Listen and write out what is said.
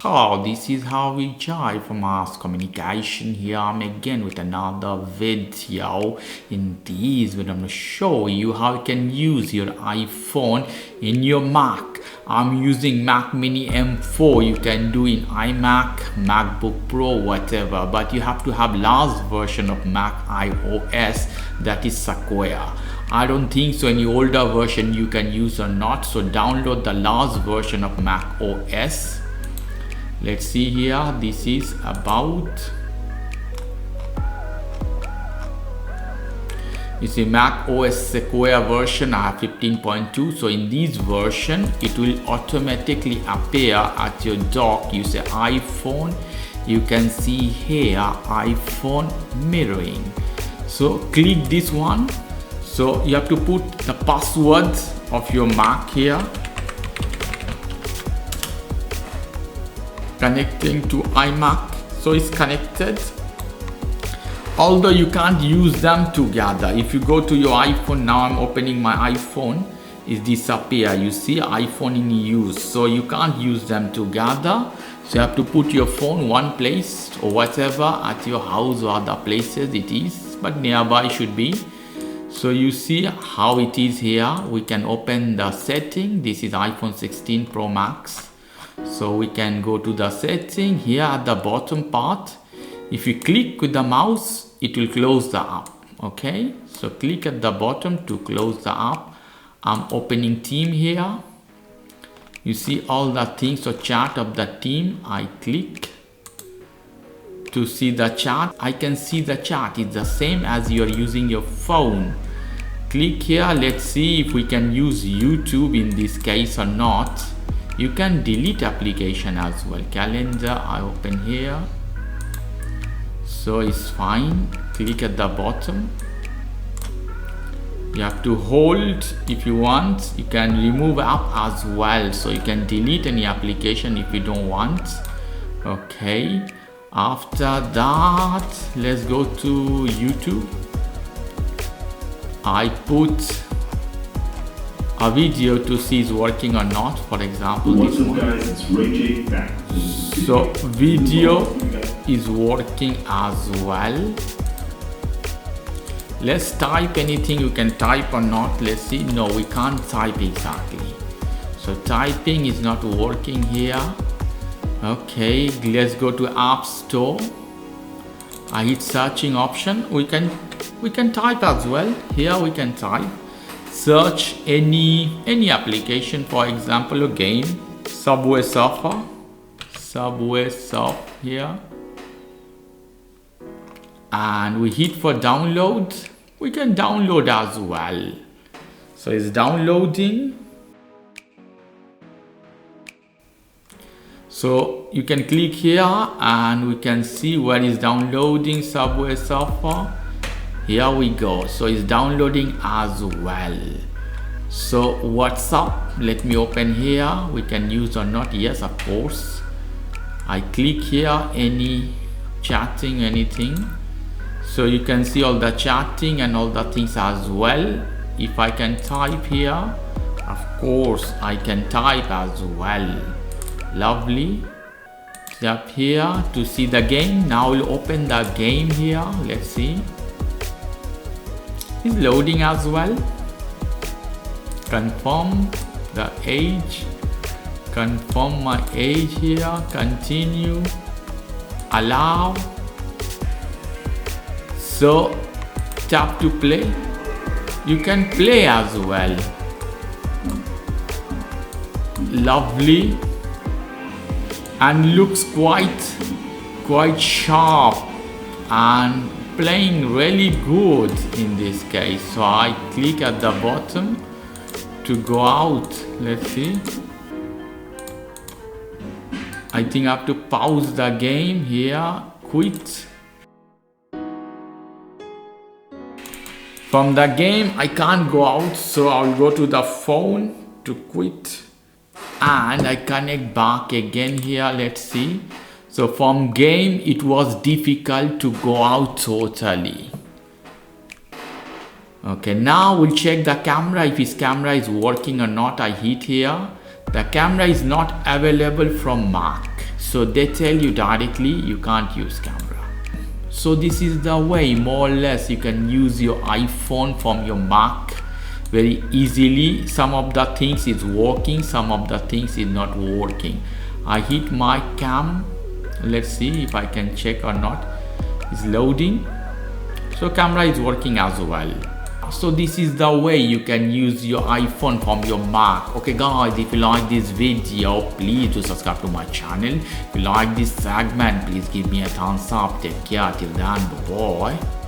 Oh, this is how we jive for mass communication. Here I'm again with another video. In this video I'm going to show you how you can use your iPhone in your Mac. I'm using Mac Mini M4. You can do in iMac, MacBook Pro, whatever, but you have to have last version of Mac iOS, that is Sequoia. I don't think so any older version you can use or not, so download the last version of Mac OS. Let's see here, this is about, you see Mac OS Sequoia version. I have 15.2. so in this version it will automatically appear at your dock. You say iPhone, you can see here iPhone mirroring, so click this one. So you have to put the password of your Mac here, connecting to iMac, so it's connected. Although you can't use them together. If you go to your iPhone, now I'm opening my iPhone, it disappear. You see iPhone in use, so you can't use them together. So you have to put your phone one place or whatever at your house or other places it is, but nearby should be. So you see how it is here. We can open the setting. This is iPhone 16 Pro Max. So we can go to the setting here at the bottom part. If you click with the mouse, it will close the app. Okay, so click at the bottom to close the app. I'm opening theme here. You see all the things, so chat of the theme. I click to see the chat. I can see the chat. It's the same as you're using your phone. Click here. Let's see if we can use YouTube in this case or not. You can delete application as well. Calendar, I open here, so it's fine. Click at the bottom. You have to hold if you want. You can remove app as well, so you can delete any application if you don't want. Okay, after that let's go to YouTube. I put a video to see is working or not. For example, this one. Guys, it's Ray back. So video is working as well. Let's type anything. You can type or not. Let's see. No, we can't type exactly. So typing is not working here. Okay, let's go to App Store. I hit searching option. We can type as well. Here we can type. Search any application, for example a game, Subway Surf here, and we hit for download. We can download as well, so it's downloading. So you can click here and we can see where is downloading Subway Surfer. Here we go, so it's downloading as well. So WhatsApp, let me open here. We can use or not. Yes, of course. I click here, any chatting, anything, so you can see all the chatting and all the things as well. If I can type here, of course I can type as well. Lovely. Tap here to see the game. Now we'll open the game here. Let's see. Is loading as well. Confirm the age. Confirm my age here. Continue. Allow. So tap to play. You can play as well. Lovely. And looks quite sharp and playing really good in this case. So I click at the bottom to go out. Let's see. I think I have to pause the game here. Quit. From the game I can't go out, so I'll go to the phone to quit. And I connect back again here. Let's see. So from game it was difficult to go out totally. Okay, now we'll check the camera, if his camera is working or not. I hit here. The camera is not available from Mac. So they tell you directly you can't use camera. So this is the way more or less you can use your iPhone from your Mac very easily. Some of the things is working, some of the things is not working. I hit my cam. Let's see if I can check or not. It's loading. So camera is working as well. So this is the way you can use your iPhone from your Mac. Okay guys, if you like this video, please do subscribe to my channel. If you like this segment, please give me a thumbs up. Take care till then, bye bye.